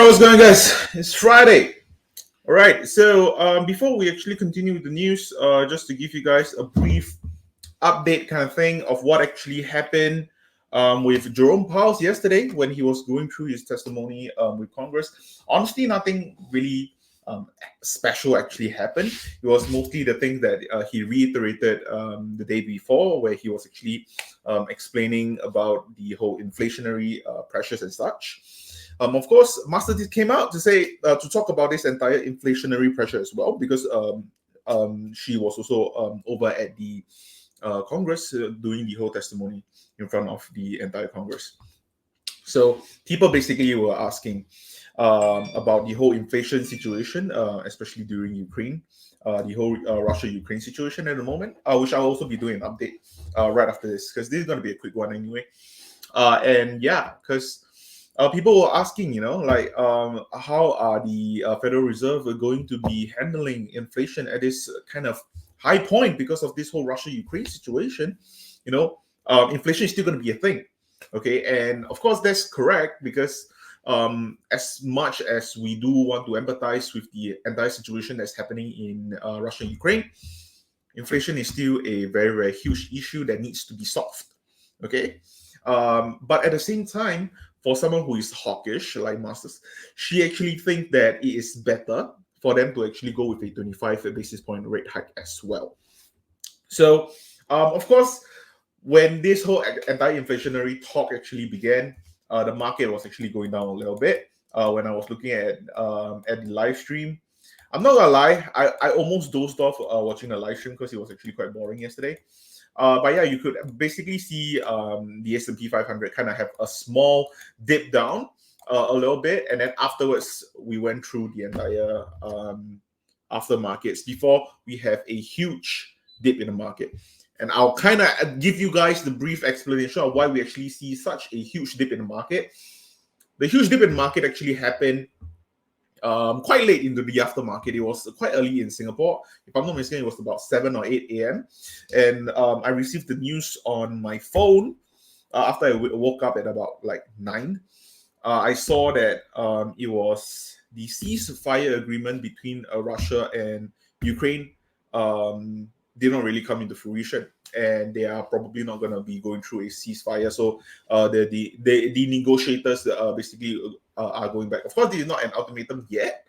what's going on, guys? It's Friday. All right. So before we actually continue with the news, just to give you guys a brief update kind of thing of what actually happened with Jerome Powell yesterday when he was going through his testimony with Congress. Honestly, nothing really special actually happened. It was mostly the things that he reiterated the day before, where he was actually explaining about the whole inflationary pressures and such. Of course, Master came out to say to talk about this entire inflationary pressure as well, because she was also over at the Congress doing the whole testimony in front of the entire Congress. So people basically were asking about the whole inflation situation, especially during Ukraine, the whole Russia-Ukraine situation at the moment, which I'll also be doing an update right after this, because this is going to be a quick one anyway. And yeah, because people were asking, how are the Federal Reserve going to be handling inflation at this kind of high point because of this whole Russia-Ukraine situation? Inflation is still going to be a thing. Okay, and of course that's correct, because as much as we do want to empathize with the entire situation that's happening in Russia and Ukraine, inflation is still a very, very huge issue that needs to be solved. Okay, but at the same time, for someone who is hawkish like Masters, she actually thinks that it is better for them to actually go with a 25 basis point rate hike as well. So, of course, when this whole anti-inflationary talk actually began, the market was actually going down a little bit. When I was looking at the live stream, I'm not gonna lie, I almost dozed off watching the live stream because it was actually quite boring yesterday. But yeah, you could basically see the S&P 500 kind of have a small dip down a little bit, and then afterwards we went through the entire aftermarkets before we have a huge dip in the market. And I'll kind of give you guys the brief explanation of why we actually see such a huge dip in the market. The huge dip in the market actually happened quite late into the aftermarket. It was quite early in Singapore. If I'm not mistaken, it was about 7 or 8 a.m. And I received the news on my phone after I woke up at about like 9. I saw that it was the ceasefire agreement between Russia and Ukraine did not really come into fruition, and they are probably not going to be going through a ceasefire. So the negotiators basically are going back. Of course, this is not an ultimatum yet.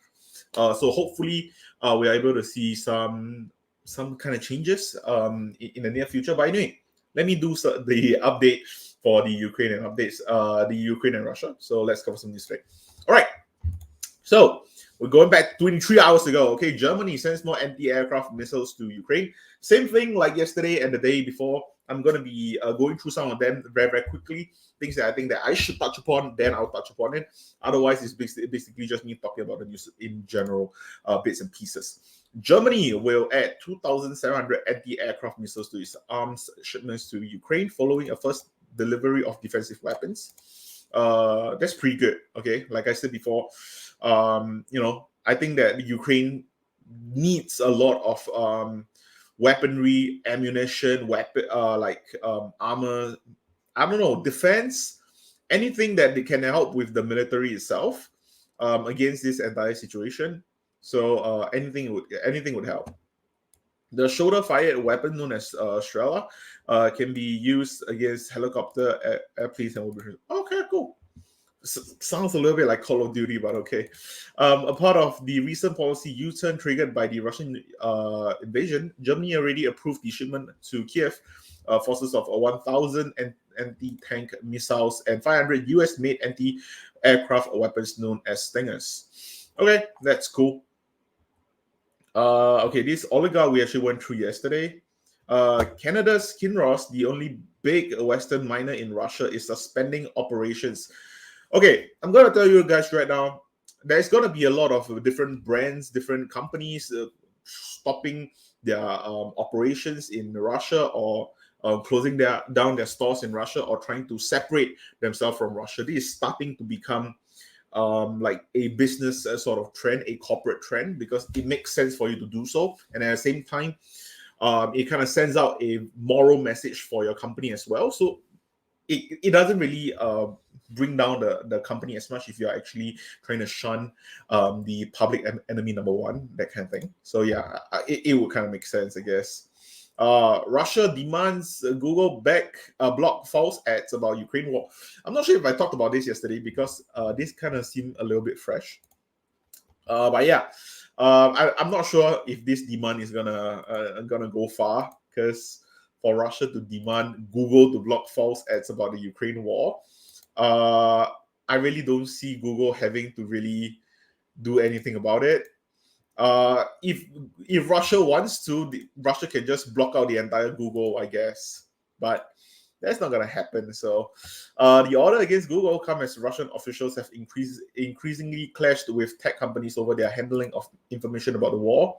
So hopefully we are able to see some kind of changes in the near future. But anyway, let me do the update for the Ukraine and updates, the Ukraine and Russia. So let's cover some news today. All right. So we're going back 23 hours ago. Okay, Germany sends more anti-aircraft missiles to Ukraine. Same thing like yesterday and the day before. I'm going to be going through some of them very, very quickly. Things that I think that I should touch upon, then I'll touch upon it. Otherwise, it's basically just me talking about the news in general, bits and pieces. Germany will add 2,700 anti-aircraft missiles to its arms shipments to Ukraine following a first delivery of defensive weapons. That's pretty good. Okay, like I said before, I think that Ukraine needs a lot of weaponry, ammunition, armor, I don't know, defense, anything that they can help with the military itself against this entire situation. So anything would help. The shoulder-fired weapon known as Strela can be used against helicopter, airplanes, and operators. Okay, cool. Sounds a little bit like Call of Duty, but okay. A part of the recent policy U-turn triggered by the Russian invasion, Germany already approved the shipment to Kiev forces of 1,000 anti-tank missiles and 500 US-made anti-aircraft weapons known as Stingers. Okay, that's cool. Okay, this oligarch we actually went through yesterday. Canada's Kinross, the only big Western miner in Russia, is suspending operations. Okay, I'm going to tell you guys right now, there's going to be a lot of different brands, different companies stopping their operations in Russia, or closing down their stores in Russia, or trying to separate themselves from Russia. This is starting to become like a business sort of trend, a corporate trend, because it makes sense for you to do so. And at the same time, it kind of sends out a moral message for your company as well. So it doesn't really bring down the company as much if you're actually trying to shun the public enemy number one, that kind of thing. So yeah, it would kind of make sense, I guess. Russia demands Google block false ads about Ukraine war. I'm not sure if I talked about this yesterday because this kind of seemed a little bit fresh. But yeah, I'm not sure if this demand is gonna go far, because for Russia to demand Google to block false ads about the Ukraine war, I really don't see Google having to really do anything about it. If Russia wants to, Russia can just block out the entire Google, I guess. But that's not gonna happen. So, the order against Google come as Russian officials have increasingly clashed with tech companies over their handling of information about the war,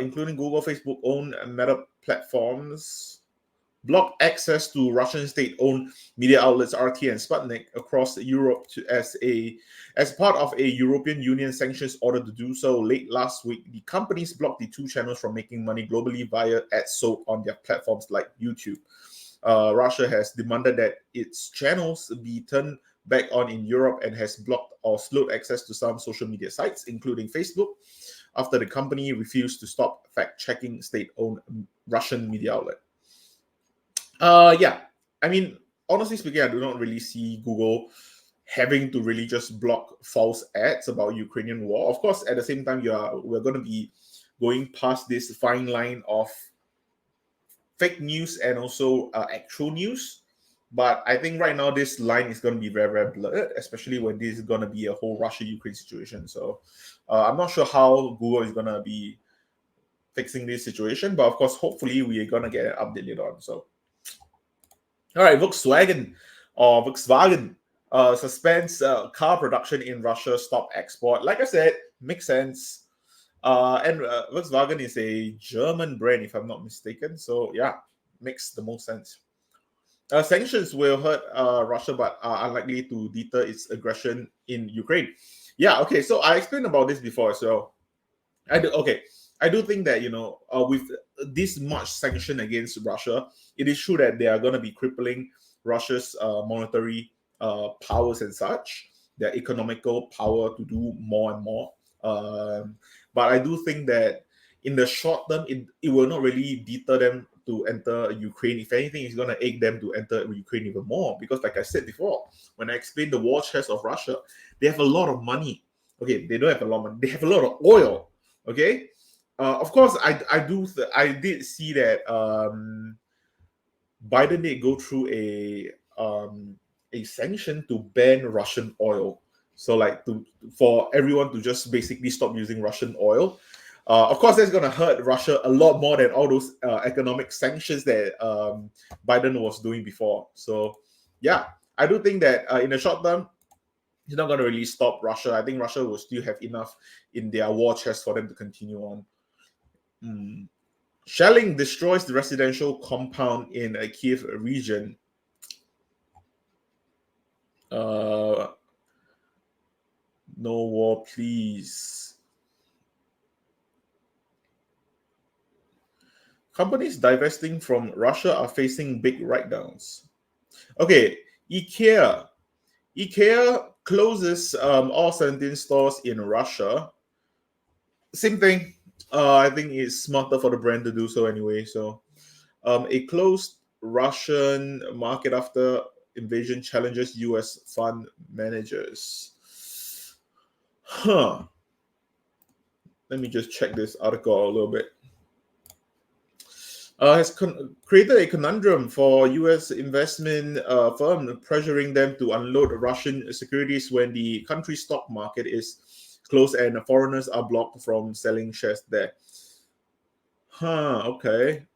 including Google, Facebook-owned Meta platforms. Block access to Russian state-owned media outlets RT and Sputnik across Europe as part of a European Union sanctions order to do so. Late last week, the companies blocked the two channels from making money globally via ads sold on their platforms like YouTube. Russia has demanded that its channels be turned back on in Europe and has blocked or slowed access to some social media sites, including Facebook, after the company refused to stop fact-checking state-owned Russian media outlet. Yeah, I mean, honestly speaking, I do not really see Google having to really just block false ads about Ukrainian war. Of course, at the same time, we're going to be going past this fine line of fake news and also actual news. But I think right now this line is going to be very, very blurred, especially when this is going to be a whole Russia-Ukraine situation. So I'm not sure how Google is going to be fixing this situation, but of course, hopefully, we are going to get an update later on. So. All right, Volkswagen suspends car production in Russia, stop export. Like I said, makes sense. And Volkswagen is a German brand, if I'm not mistaken. So yeah, makes the most sense. Sanctions will hurt Russia, but are unlikely to deter its aggression in Ukraine. Yeah, okay. So I explained about this before as well. I do think that with this much sanction against Russia, it is true that they are going to be crippling Russia's monetary powers and such, their economical power to do more and more. But I do think that in the short term, it will not really deter them to enter Ukraine. If anything, it's going to aid them to enter Ukraine even more. Because like I said before, when I explained the war chest of Russia, they have a lot of money. Okay, they don't have a lot of money. They have a lot of oil. Okay, of course, I did see that Biden did go through a sanction to ban Russian oil. So like for everyone to just basically stop using Russian oil. Of course, that's going to hurt Russia a lot more than all those economic sanctions that Biden was doing before. So yeah, I do think that in the short term, it's not going to really stop Russia. I think Russia will still have enough in their war chest for them to continue on. Shelling destroys the residential compound in a Kiev region. No war, please. Companies divesting from Russia are facing big write-downs. Okay, IKEA closes all 17 stores in Russia. Same thing. I think it's smarter for the brand to do so anyway. So, a closed Russian market after invasion challenges U.S. fund managers. Let me just check this article a little bit. Has created a conundrum for U.S. investment firm, pressuring them to unload Russian securities when the country's stock market is closed and foreigners are blocked from selling shares there. Okay.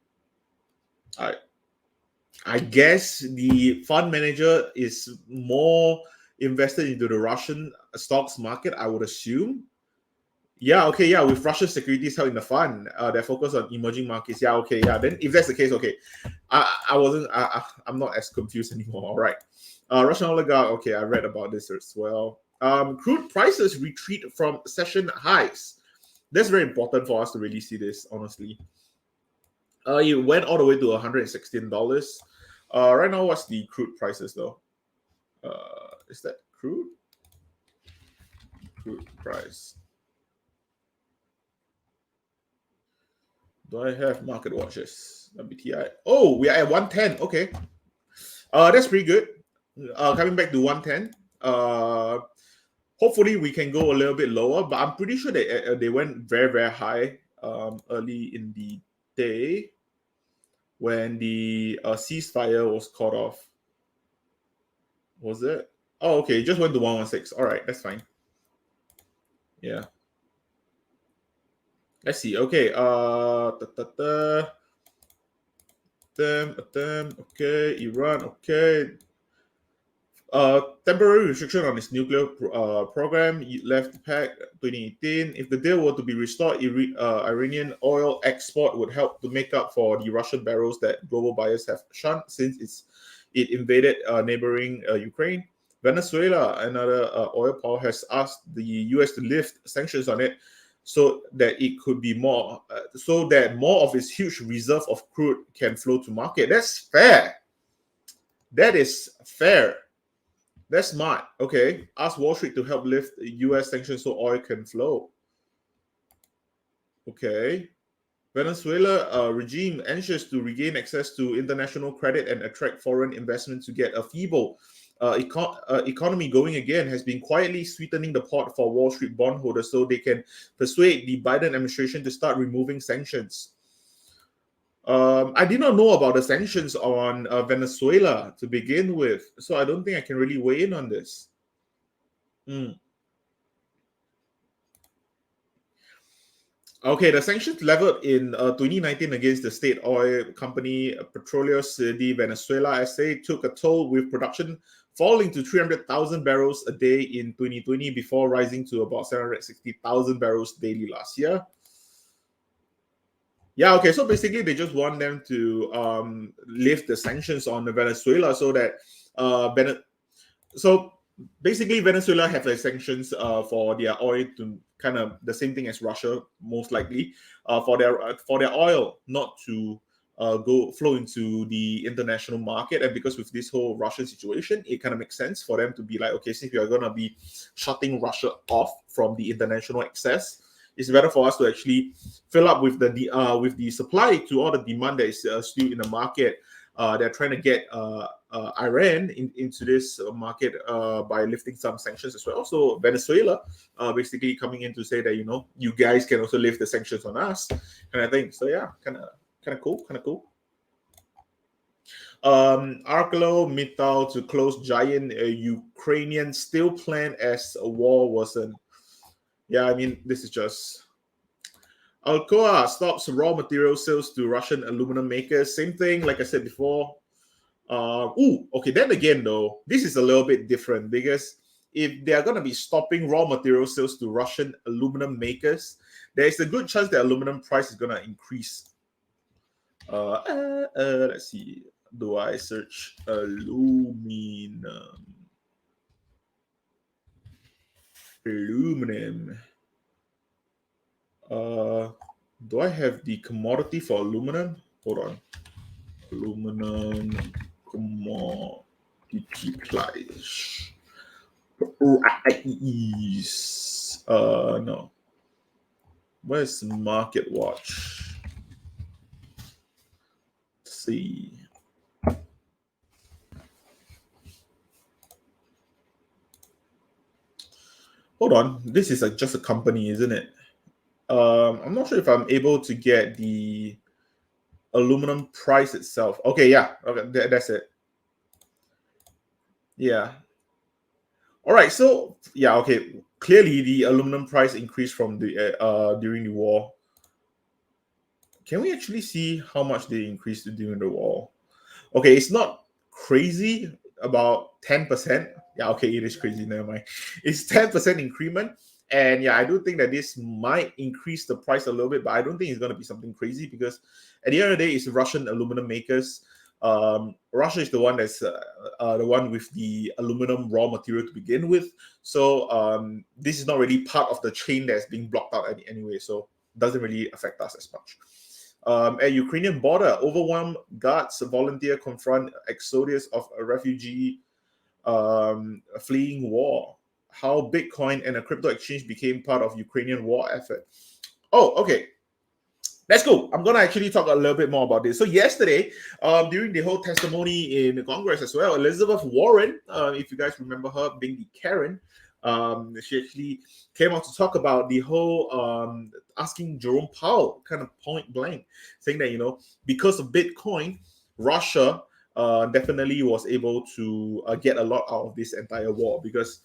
I guess the fund manager is more invested into the Russian stocks market, I would assume. Yeah, okay, yeah, with Russian securities held in the fund, they're focused on emerging markets. Yeah, okay, yeah. Then if that's the case, okay, I'm not as confused anymore. All right, Russian oligarch. Okay, I read about this as well. Crude prices retreat from session highs. That's very important for us to really see this. Honestly, it went all the way to $116. Right now, what's the crude prices though? Is that crude? Crude price. Do I have market watches? WTI. Oh, we are at 110. Okay. That's pretty good. Coming back to 110. Hopefully we can go a little bit lower, but I'm pretty sure they went very, very high early in the day when the ceasefire was caught off. Was it? Oh, okay. It just went to 116. All right, that's fine. Yeah. Let's see. Okay. Okay. Iran. Okay. Temporary restriction on its nuclear program left the pact 2018. If the deal were to be restored, Iranian oil export would help to make up for the Russian barrels that global buyers have shunned since it invaded neighboring Ukraine. Venezuela, another oil power, has asked the U.S. to lift sanctions on it so that it could be so that more of its huge reserve of crude can flow to market. That's fair. That is fair. That's smart. Okay. Ask Wall Street to help lift U.S. sanctions so oil can flow. Okay. Venezuela regime anxious to regain access to international credit and attract foreign investment to get a feeble economy going again has been quietly sweetening the pot for Wall Street bondholders so they can persuade the Biden administration to start removing sanctions. I did not know about the sanctions on Venezuela to begin with, so I don't think I can really weigh in on this. Okay, the sanctions leveled in 2019 against the state oil company Petroleos de Venezuela SA took a toll, with production falling to 300,000 barrels a day in 2020 before rising to about 760,000 barrels daily last year. Yeah, okay, so basically they just want them to lift the sanctions on Venezuela so that so basically Venezuela have like sanctions for their oil, to kind of the same thing as Russia, most likely, for their oil not to go flow into the international market. And because with this whole Russian situation, it kind of makes sense for them to be like, okay, since we are gonna be shutting Russia off from the international access, it's better for us to actually fill up with the supply to all the demand that is still in the market. They're trying to get Iran into this market by lifting some sanctions as well. So Venezuela basically coming in to say that, you guys can also lift the sanctions on us, kind of thing. So yeah, kind of cool. ArcelorMittal to close giant Ukrainian steel plant as a war wasn't. Yeah, I mean, this is just. Alcoa stops raw material sales to Russian aluminum makers. Same thing, like I said before. Okay. Then again, though, this is a little bit different because if they are going to be stopping raw material sales to Russian aluminum makers, there is a good chance the aluminum price is going to increase. Let's see. Do I search aluminum? Do I have the commodity for aluminum? Hold on. Aluminum commodity price. No. Where's Market Watch? Let's see. Hold on. This is just a company, isn't it? I'm not sure if I'm able to get the aluminum price itself. Okay, yeah. Okay, that's it. Yeah. All right. So yeah. Okay. Clearly, the aluminum price increased from the during the war. Can we actually see how much they increased during the war? Okay, it's not crazy. About 10%. Yeah. Okay, it is crazy. Never mind. It's 10% increment. And yeah, I do think that this might increase the price a little bit, but I don't think it's going to be something crazy because at the end of the day, it's Russian aluminum makers. Russia is the one that's the one with the aluminum raw material to begin with. So this is not really part of the chain that's being blocked out anyway. So it doesn't really affect us as much. At Ukrainian border, overwhelmed guards volunteer confront exodus of a refugee fleeing war. How Bitcoin and a crypto exchange became part of Ukrainian war effort. Oh, okay. That's cool. I'm gonna actually talk a little bit more about this. So yesterday, during the whole testimony in Congress as well, Elizabeth Warren, if you guys remember her being the Karen, she actually came out to talk about the whole asking Jerome Powell kind of point blank, saying that because of Bitcoin, Russia definitely was able to get a lot out of this entire war because.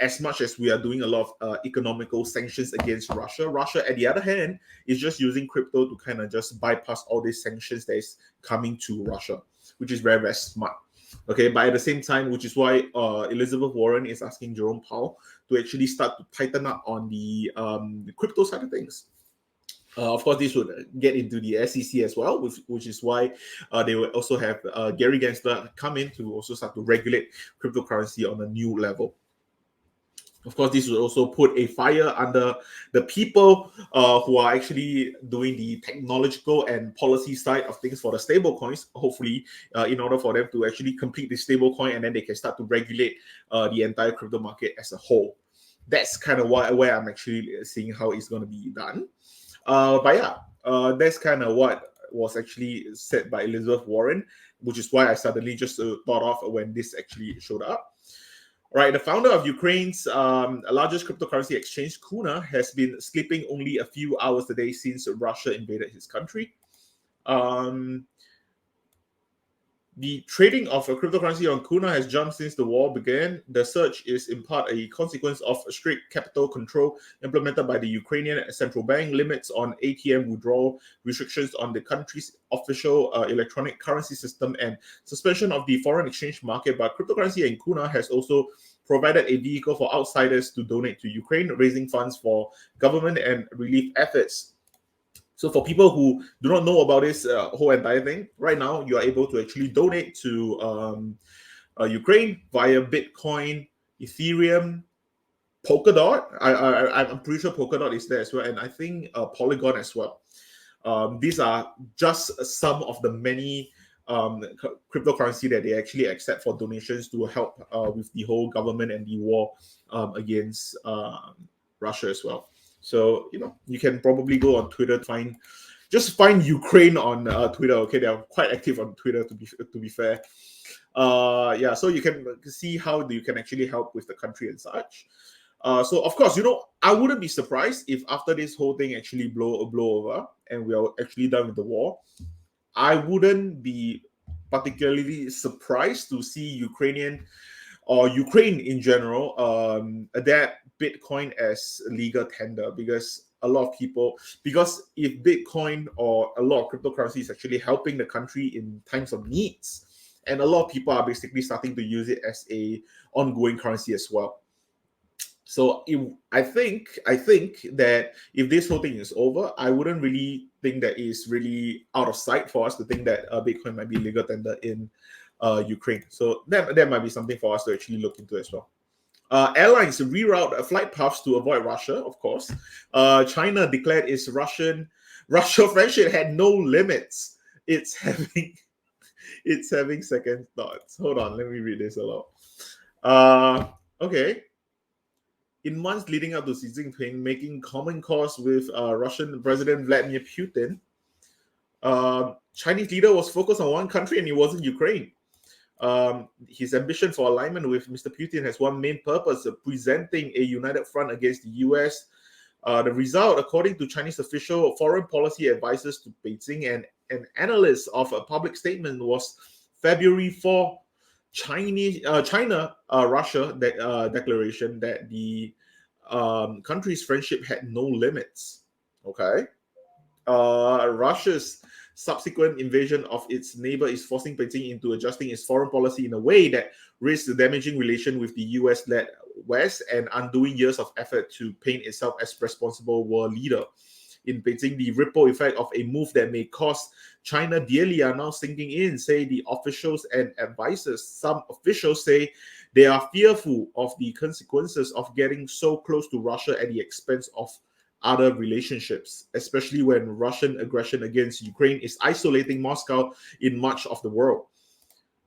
As much as we are doing a lot of economical sanctions against Russia, Russia, at the other hand, is just using crypto to kind of just bypass all these sanctions that is coming to Russia, which is very, very smart. Okay, but at the same time, which is why Elizabeth Warren is asking Jerome Powell to actually start to tighten up on the crypto side of things. Of course, this would get into the SEC as well, which is why they will also have Gary Gensler come in to also start to regulate cryptocurrency on a new level. Of course, this will also put a fire under the people who are actually doing the technological and policy side of things for the stable coins, hopefully, in order for them to actually complete the stable coin, and then they can start to regulate the entire crypto market as a whole. That's kind of where I'm actually seeing how it's going to be done. But yeah, that's kind of what was actually said by Elizabeth Warren, which is why I suddenly just thought of when this actually showed up. Right, the founder of Ukraine's largest cryptocurrency exchange, Kuna, has been sleeping only a few hours a day since Russia invaded his country. The trading of a cryptocurrency on Kuna has jumped since the war began. The surge is in part a consequence of strict capital control implemented by the Ukrainian central bank, limits on ATM withdrawal, restrictions on the country's official electronic currency system, and suspension of the foreign exchange market. But cryptocurrency in Kuna has also provided a vehicle for outsiders to donate to Ukraine, raising funds for government and relief efforts. So for people who do not know about this whole entire thing, right now you are able to actually donate to Ukraine via Bitcoin, Ethereum, Polkadot. I'm pretty sure Polkadot is there as well, and I think Polygon as well. These are just some of the many cryptocurrency that they actually accept for donations to help with the whole government and the war against Russia as well. So you can probably go on Twitter to find Ukraine on Twitter. Okay, they are quite active on Twitter to be fair. Yeah, so you can see how you can actually help with the country and such. So of course, I wouldn't be surprised if after this whole thing actually blow over and we are actually done with the war. I wouldn't be particularly surprised to see Ukraine in general adapt Bitcoin as legal tender, because if Bitcoin or a lot of cryptocurrency is actually helping the country in times of needs, and a lot of people are basically starting to use it as a ongoing currency as well. So I think that if this whole thing is over, I wouldn't really think that it's really out of sight for us to think that Bitcoin might be legal tender in Ukraine. So that might be something for us to actually look into as well. Airlines reroute flight paths to avoid Russia, of course. China declared its Russia friendship had no limits. It's having second thoughts. Hold on, let me read this aloud. Okay. In months leading up to Xi Jinping making common cause with Russian President Vladimir Putin, Chinese leader was focused on one country, and it wasn't Ukraine. His ambition for alignment with Mr. Putin has one main purpose: presenting a united front against the US. The result, according to Chinese official foreign policy advisors to Beijing and an analyst of a public statement, was February 4 China-Russia declaration that the country's friendship had no limits. Okay. Russia's subsequent invasion of its neighbor is forcing Beijing into adjusting its foreign policy in a way that risks damaging relation with the US-led West and undoing years of effort to paint itself as responsible world leader. In Beijing, the ripple effect of a move that may cost China dearly are now sinking in, say the officials and advisors. Some officials say they are fearful of the consequences of getting so close to Russia at the expense of other relationships, especially when Russian aggression against Ukraine is isolating Moscow in much of the world.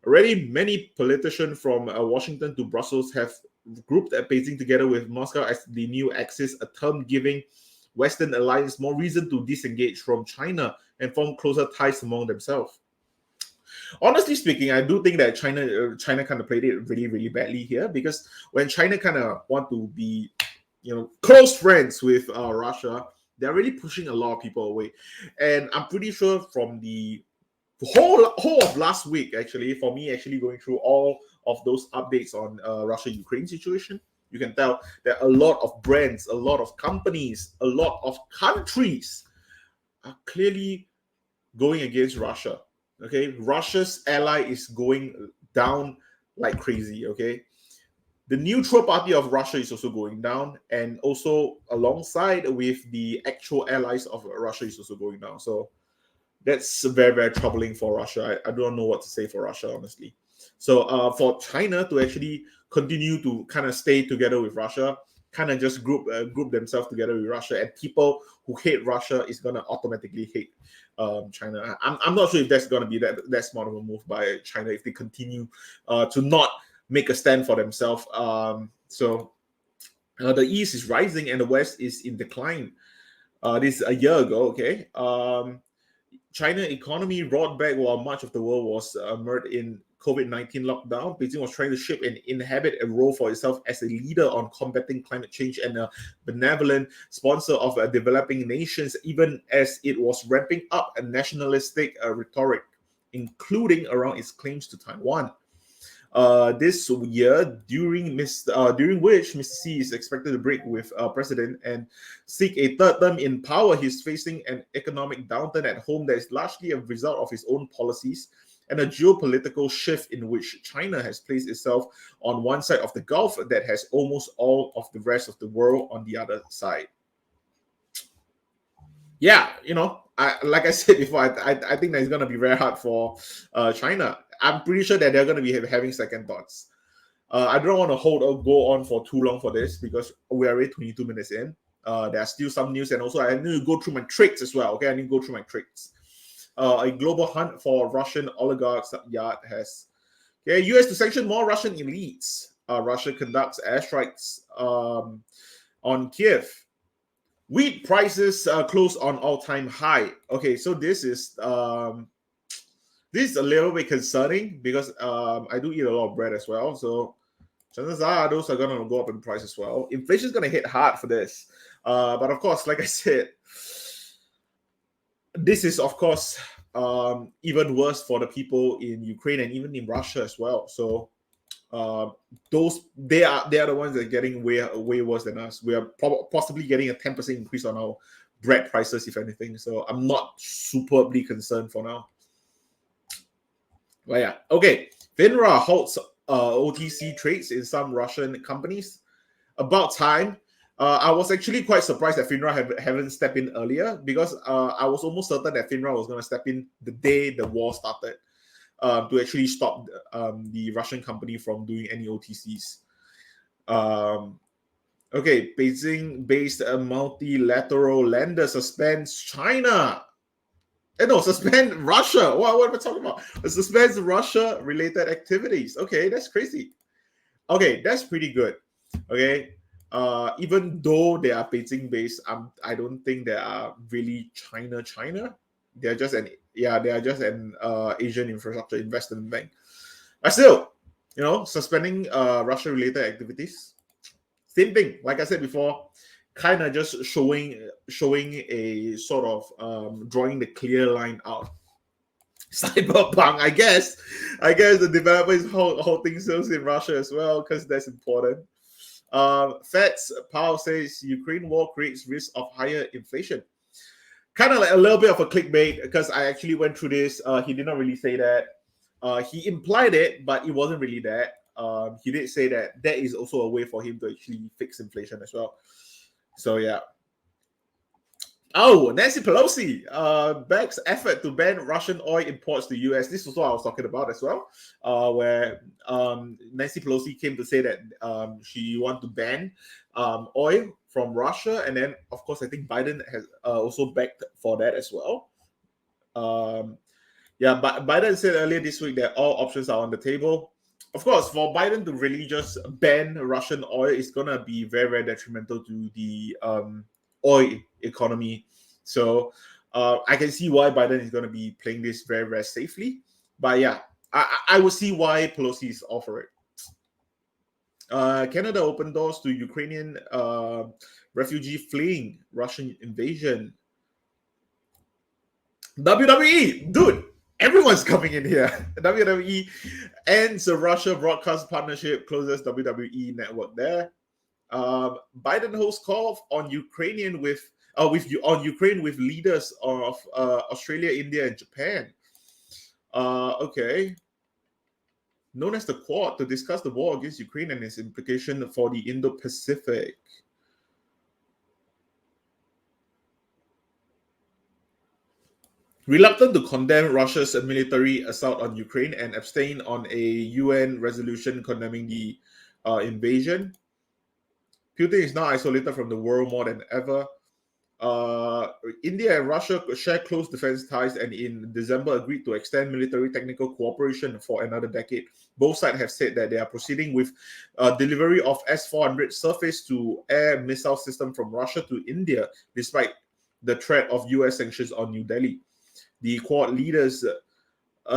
Already, many politicians from Washington to Brussels have grouped Beijing together with Moscow as the new axis, a term giving Western alliance more reason to disengage from China and form closer ties among themselves. Honestly speaking, I do think that China kind of played it really, really badly here, because when China kind of want to be, close friends with Russia, they're really pushing a lot of people away. And I'm pretty sure from the whole of last week, actually, for me actually going through all of those updates on Russia-Ukraine situation, you can tell that a lot of brands, a lot of companies, a lot of countries are clearly going against Russia. Okay, Russia's ally is going down like crazy. Okay, the neutral party of Russia is also going down, and also alongside with the actual allies of Russia is also going down. So that's very, very troubling for Russia. I don't know what to say for Russia, honestly. So for China to actually continue to kind of stay together with Russia, kind of just group themselves together with Russia, and people who hate Russia is gonna automatically hate China. I'm not sure if that's gonna be that smart of a move by China if they continue to not make a stand for themselves. So the East is rising and the West is in decline. This is a year ago. Okay. China economy roared back while much of the world was immersed in COVID-19 lockdown. Beijing was trying to shape and inhabit a role for itself as a leader on combating climate change and a benevolent sponsor of developing nations, even as it was ramping up a nationalistic rhetoric, including around its claims to Taiwan. This year, during which Mr. Xi is expected to break with president and seek a third term in power. He's facing an economic downturn at home that is largely a result of his own policies and a geopolitical shift in which China has placed itself on one side of the Gulf that has almost all of the rest of the world on the other side. Yeah, like I said before, I think that it's going to be very hard for China. I'm pretty sure that they're going to be having second thoughts. I don't want to go on for too long for this because we're already 22 minutes in. There are still some news, and also I need to go through my trades as well. Okay, I need to go through my trades. A global hunt for Russian oligarchs yard has. Okay, U.S. to sanction more Russian elites. Russia conducts airstrikes on Kiev. Wheat prices close on all-time high. Okay, so this is a little bit concerning because I do eat a lot of bread as well. So chances are those are going to go up in price as well. Inflation is going to hit hard for this. But of course, like I said, this is, of course, even worse for the people in Ukraine and even in Russia as well. So they are the ones that are getting way worse than us. We are possibly getting a 10% increase on our bread prices, if anything. So I'm not superbly concerned for now. But yeah, okay. FINRA halts OTC trades in some Russian companies. About time. I was actually quite surprised that FINRA haven't stepped in earlier because I was almost certain that FINRA was going to step in the day the war started. To actually stop the Russian company from doing any OTCs. Okay, Beijing-based multilateral lender suspends China. No, suspend Russia. What am I talking about? It suspends Russia-related activities. Okay, that's crazy. Okay, that's pretty good. Okay, even though they are Beijing-based, I don't think they are really China. They are just an Asian infrastructure investment bank. But still, suspending Russia-related activities. Same thing, like I said before, kind of just showing a sort of drawing the clear line out. Cyberpunk, I guess the developer is holding sales in Russia as well because that's important. Fed's Powell says Ukraine war creates risk of higher inflation. Kind of like a little bit of a clickbait because I actually went through this. He did not really say that. He implied it, but it wasn't really that. He did say that is also a way for him to actually fix inflation as well. So yeah. Oh, Nancy Pelosi backs effort to ban Russian oil imports to US. This was what I was talking about as well, where Nancy Pelosi came to say that she wants to ban oil from Russia. And then, of course, I think Biden has also backed for that as well. Yeah, but Biden said earlier this week that all options are on the table. Of course, for Biden to really just ban Russian oil is gonna be very, very detrimental to the oil economy. So I can see why Biden is gonna be playing this very, very safely. But yeah, I will see why Pelosi is all for it. Canada opened doors to Ukrainian refugee fleeing Russian invasion. WWE, dude, everyone's coming in here. WWE ends the Russia broadcast partnership, closes WWE network there. Biden hosts call on Ukrainian with on Ukraine with leaders of Australia, India, and Japan. Okay. Known as the Quad, to discuss the war against Ukraine and its implication for the Indo-Pacific. Reluctant to condemn Russia's military assault on Ukraine and abstain on a UN resolution condemning the invasion. Putin is now isolated from the world more than ever. India and Russia share close defense ties and in December agreed to extend military technical cooperation for another decade. Both sides have said that they are proceeding with delivery of S-400 surface-to-air missile system from Russia to India, despite the threat of US sanctions on New Delhi. The Quad leaders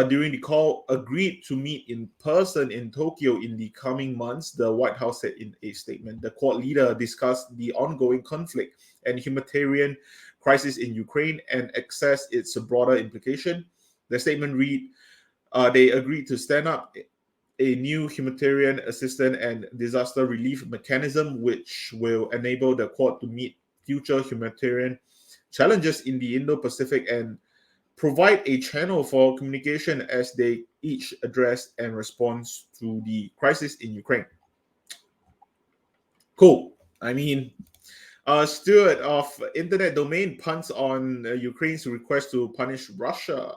during the call agreed to meet in person in Tokyo in the coming months, the White House said in a statement. The Quad leader discussed the ongoing conflict and humanitarian crisis in Ukraine and assessed its broader implication. The statement read, they agreed to stand up a new humanitarian assistance and disaster relief mechanism, which will enable the Quad to meet future humanitarian challenges in the Indo-Pacific and provide a channel for communication as they each address and respond to the crisis in Ukraine. Cool. I mean, steward of internet domain punts on Ukraine's request to punish Russia.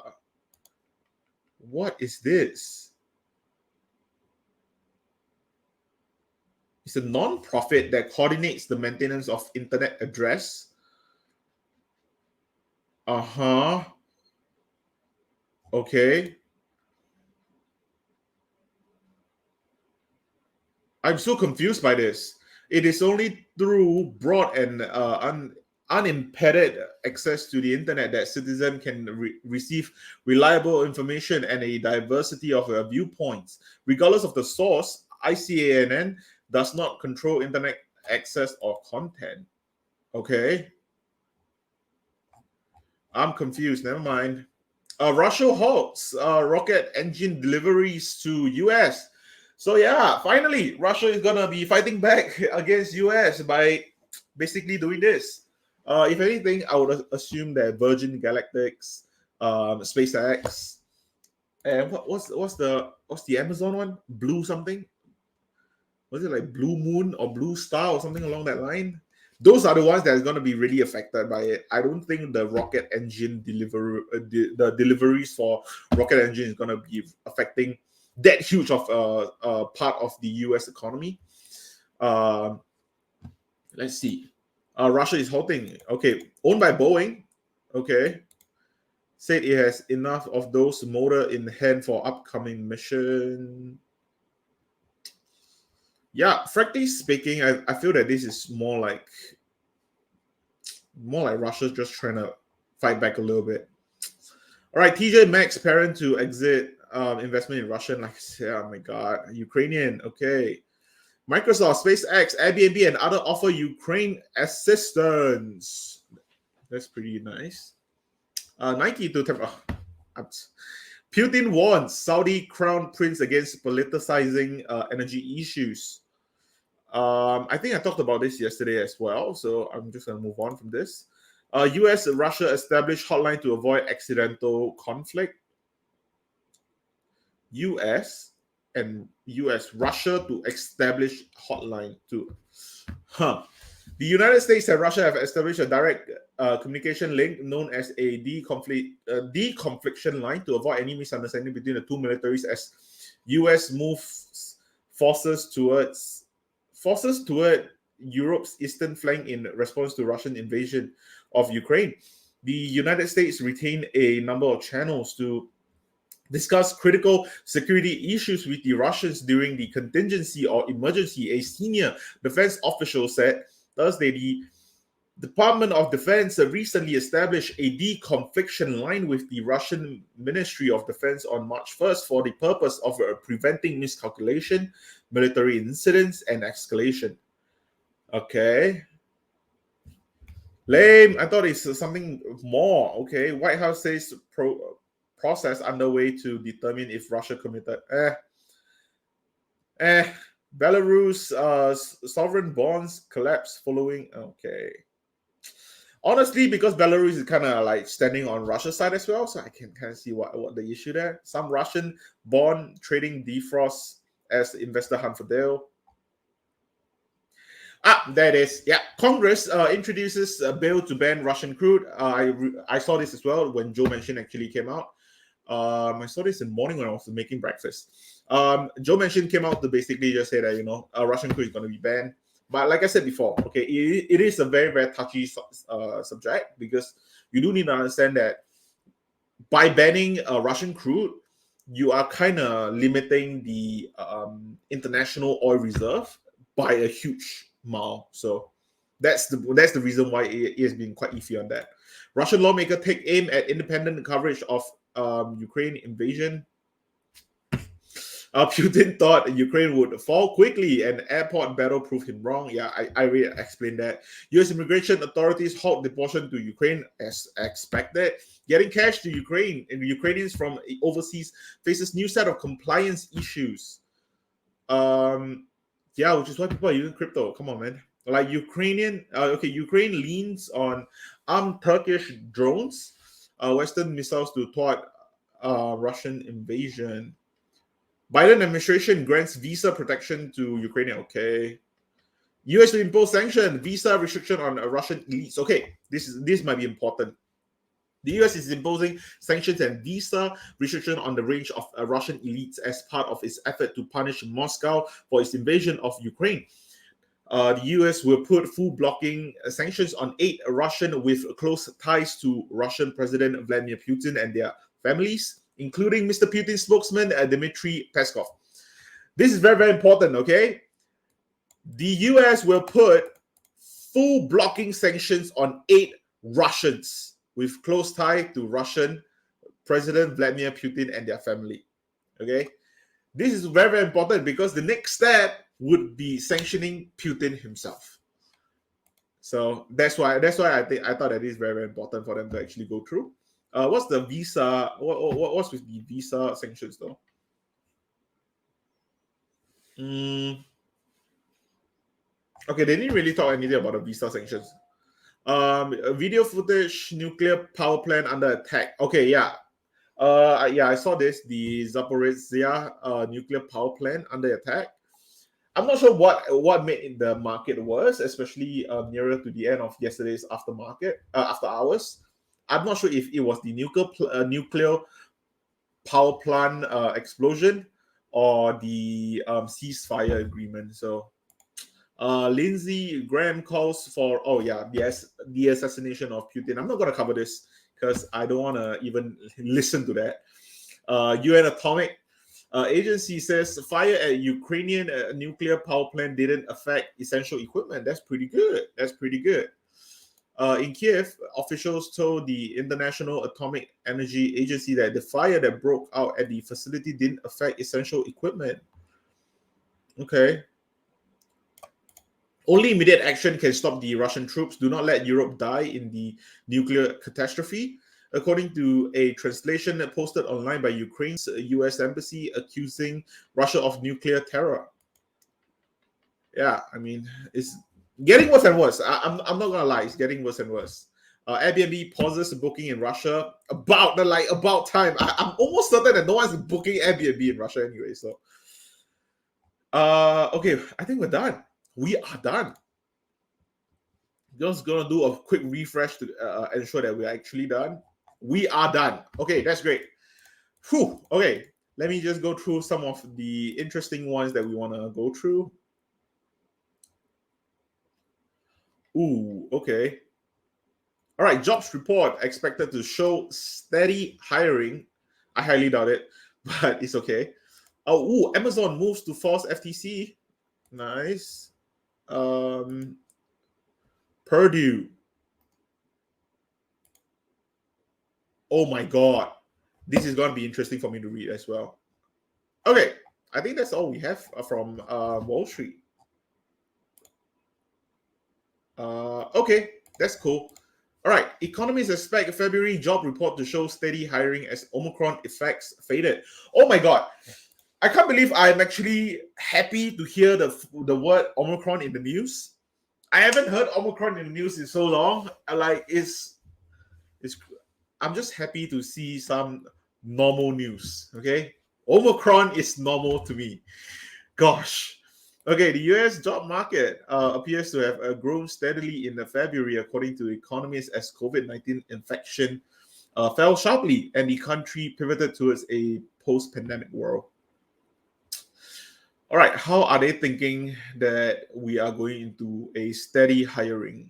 What is this? It's a non-profit that coordinates the maintenance of internet address. Uh-huh. Okay. I'm so confused by this. It is only through broad and unimpeded access to the internet that citizens can receive reliable information and a diversity of viewpoints. Regardless of the source, ICANN does not control internet access or content. Okay. I'm confused. Never mind. Russia halts rocket engine deliveries to US. So yeah, finally, Russia is gonna be fighting back against US by basically doing this. If anything, I would assume that Virgin Galactic's, SpaceX, and what's the Amazon one? Blue something? Was it like Blue Moon or Blue Star or something along that line? Those are the ones that is going to be really affected by it. I don't think the rocket engine the deliveries for rocket engine is going to be affecting that huge of part of the US economy. Let's see. Russia is halting. Okay, owned by Boeing. Okay, said it has enough of those motor in hand for upcoming mission. Yeah, frankly speaking, I feel that this is more like Russia's just trying to fight back a little bit. All right, TJ Maxx parent to exit investment in Russia. Like I said, oh my God, Ukrainian. Okay, Microsoft, SpaceX, Airbnb, and other offer Ukraine assistance. That's pretty nice. Nike to Putin warns Saudi crown prince against politicizing energy issues. I think I talked about this yesterday as well, so I'm just going to move on from this. US and Russia established hotline to avoid accidental conflict. US Russia to establish hotline to. The United States and Russia have established a direct communication link known as a deconfliction line to avoid any misunderstanding between the two militaries as US moves forces toward Europe's eastern flank in response to Russian invasion of Ukraine. The United States retained a number of channels to discussed critical security issues with the Russians during the contingency or emergency, a senior defense official said Thursday. The Department of Defense recently established a deconfliction line with the Russian Ministry of Defense on March 1st for the purpose of preventing miscalculation, military incidents, and escalation. Okay. Lame. I thought it's something more. Okay. White House says process underway to determine if Russia committed. Belarus sovereign bonds collapse following. Okay. Honestly, because Belarus is kind of like standing on Russia's side as well, so I can kind of see what the issue there. Some Russian bond trading defrosts as investor hunt for deal. There it is. Yeah, Congress introduces a bill to ban Russian crude. I saw this as well when Joe Manchin actually came out. I saw this in the morning when I was making breakfast. Joe Manchin came out to basically just say that Russian crude is going to be banned. But like I said before, okay, it is a very, very touchy subject, because you do need to understand that by banning Russian crude, you are kind of limiting the international oil reserve by a huge amount. So that's the reason why it has been quite iffy on that. Russian lawmaker take aim at independent coverage of Ukraine invasion. Putin thought Ukraine would fall quickly, and airport battle proved him wrong. Yeah, I already explained that. U.S. immigration authorities halt deportation to Ukraine as expected. Getting cash to Ukraine and Ukrainians from overseas faces new set of compliance issues. Yeah, which is why people are using crypto. Come on, man. Like Ukraine leans on armed Turkish drones, Western missiles to thwart Russian invasion. Biden administration grants visa protection to Ukraine. Okay. U.S. to impose sanction, visa restriction on Russian elites. Okay, this might be important. The U.S. is imposing sanctions and visa restriction on the range of Russian elites as part of its effort to punish Moscow for its invasion of Ukraine. The U.S. will put full blocking sanctions on 8 Russian with close ties to Russian President Vladimir Putin and their families, including Mr. Putin's spokesman, Dmitry Peskov. This is very, very important, okay? The U.S. will put full blocking sanctions on 8 Russians with close tie to Russian President Vladimir Putin and their family, okay? This is very, very important because the next step would be sanctioning Putin himself. So that's why I thought that is very, very important for them to actually go through. What's the visa? What's with the visa sanctions though? Okay, they didn't really talk anything about the visa sanctions. Video footage, nuclear power plant under attack. Okay, yeah. I saw this. The Zaporizhzhia nuclear power plant under attack. I'm not sure what made the market worse, especially nearer to the end of yesterday's after hours. I'm not sure if it was the nuclear power plant explosion or the ceasefire agreement. So, Lindsey Graham calls for the assassination of Putin. I'm not going to cover this because I don't want to even listen to that. UN Atomic Agency says fire at Ukrainian nuclear power plant didn't affect essential equipment. That's pretty good. In Kiev, officials told the International Atomic Energy Agency that the fire that broke out at the facility didn't affect essential equipment. Okay. Only immediate action can stop the Russian troops. Do not let Europe die in the nuclear catastrophe. According to a translation posted online by Ukraine's U.S. embassy accusing Russia of nuclear terror. Yeah, I mean, it's getting worse and worse. I'm not gonna lie, it's getting worse and worse. Airbnb pauses booking in Russia about time. I'm almost certain that no one's booking Airbnb in Russia anyway. So, okay, I think we're done. We are done. Just gonna do a quick refresh to ensure that we're actually done. We are done. Okay, that's great. Whew. Okay, let me just go through some of the interesting ones that we want to go through. Ooh, okay. All right, jobs report expected to show steady hiring I highly doubt it, but it's okay. Oh, Amazon moves to force FTC. Nice. Purdue. Oh my god, this is going to be interesting for me to read as well. Okay, I think that's all we have from Wall Street. Okay, that's cool. All right, economists expect February job report to show steady hiring as Omicron effects faded. Oh my god, I can't believe I'm actually happy to hear the word Omicron in the news. I haven't heard Omicron in the news in so long. Like it's I'm just happy to see some normal news. Okay, Omicron is normal to me. Gosh. Okay, the US job market appears to have grown steadily in February, according to economists, as COVID-19 infection fell sharply and the country pivoted towards a post-pandemic world. All right, how are they thinking that we are going into a steady hiring?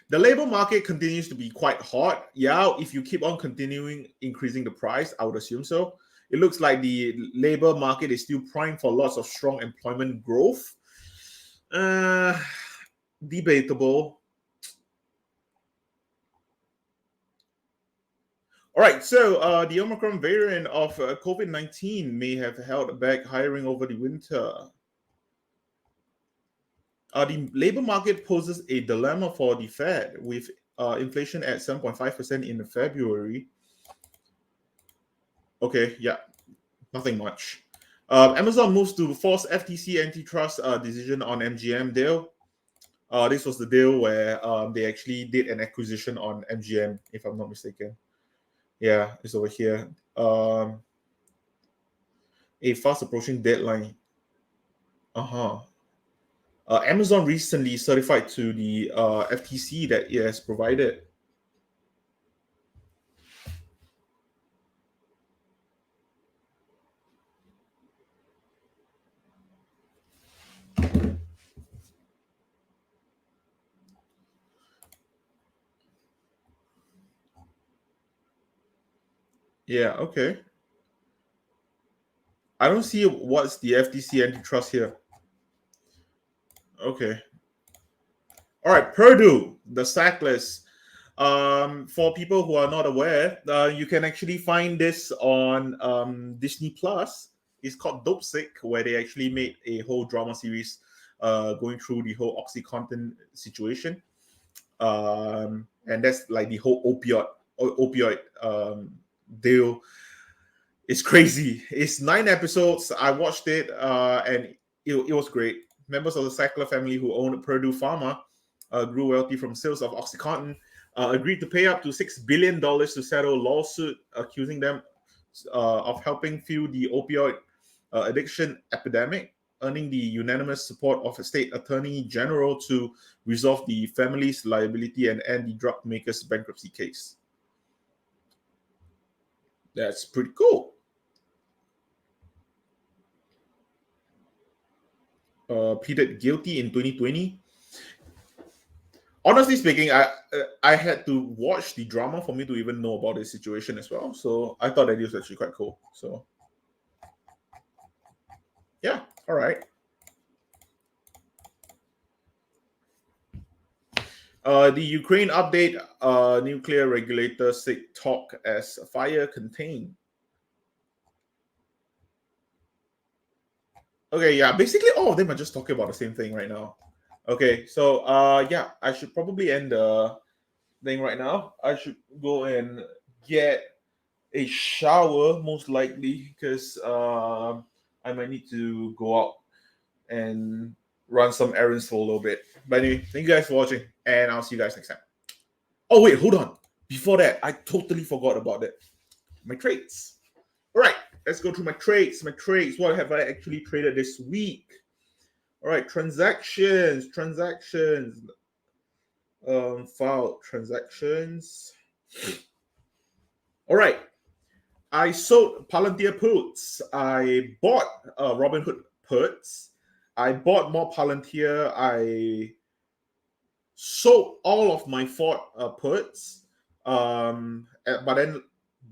The labor market continues to be quite hot. Yeah, if you keep on continuing increasing the price, I would assume so. It looks like the labor market is still primed for lots of strong employment growth. Debatable. All right, so the Omicron variant of COVID-19 may have held back hiring over the winter. The labor market poses a dilemma for the Fed with inflation at 7.5% in February. Okay, yeah, nothing much. Amazon moves to force FTC antitrust decision on MGM deal. This was the deal where they actually did an acquisition on MGM, if I'm not mistaken. Yeah, it's over here. A fast approaching deadline. Uh-huh. Amazon recently certified to the FTC that it has provided. Yeah, okay. I don't see what's the FTC antitrust here. Okay. All right, Purdue, the sackless. For people who are not aware, you can actually find this on Disney Plus. It's called Dope Sick, where they actually made a whole drama series going through the whole OxyContin situation. And that's like the whole opioid deal. It's crazy. It's 9 episodes. I watched it and it was great. Members of the Sackler family who owned Purdue Pharma grew wealthy from sales of OxyContin, agreed to pay up to $6 billion to settle a lawsuit accusing them of helping fuel the opioid addiction epidemic, earning the unanimous support of a state attorney general to resolve the family's liability and end the drug maker's bankruptcy case. That's pretty cool. Pleaded guilty in 2020. Honestly speaking, I had to watch the drama for me to even know about this situation as well. So I thought that it was actually quite cool. So yeah, all right. The Ukraine update, nuclear regulator said talk as fire contained. Okay, yeah, basically all of them are just talking about the same thing right now. Okay, so yeah, I should probably end the thing right now. I should go and get a shower most likely because I might need to go out and run some errands for a little bit. But anyway, thank you guys for watching, and I'll see you guys next time. Oh wait, hold on. Before that, I totally forgot about it. My trades. All right, let's go through my trades. My trades. What have I actually traded this week? All right, transactions. File transactions. All right, I sold Palantir puts. I bought Robinhood puts. I bought more Palantir. I sold all of my Ford puts. But then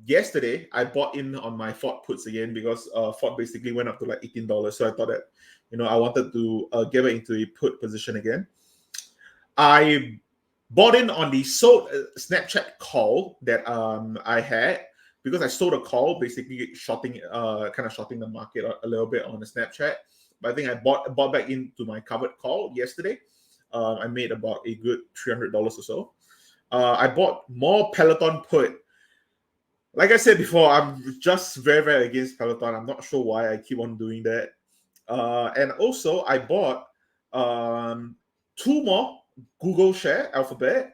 yesterday I bought in on my Ford puts again because Ford basically went up to like $18. So I thought that I wanted to get back into a put position again. I bought in on the sold Snapchat call that I had because I sold a call, basically shorting the market a little bit on the Snapchat. But I think I bought back into my covered call yesterday. I made about a good $300 or so. I bought more Peloton put. Like I said before, I'm just very, very against Peloton. I'm not sure why I keep on doing that. And also, I bought two more Google Share Alphabet,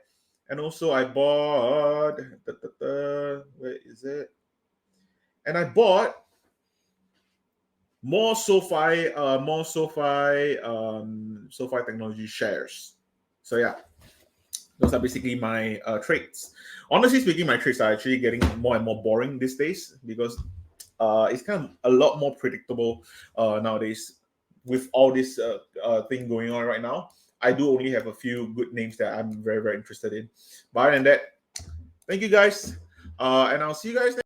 and also I bought where is it? And I bought more SoFi Technology shares. So yeah, those are basically my trades. Honestly speaking, my trades are actually getting more and more boring these days because it's kind of a lot more predictable nowadays with all this thing going on right now. I do only have a few good names that I'm very, very interested in. But other than that, thank you guys. And I'll see you guys next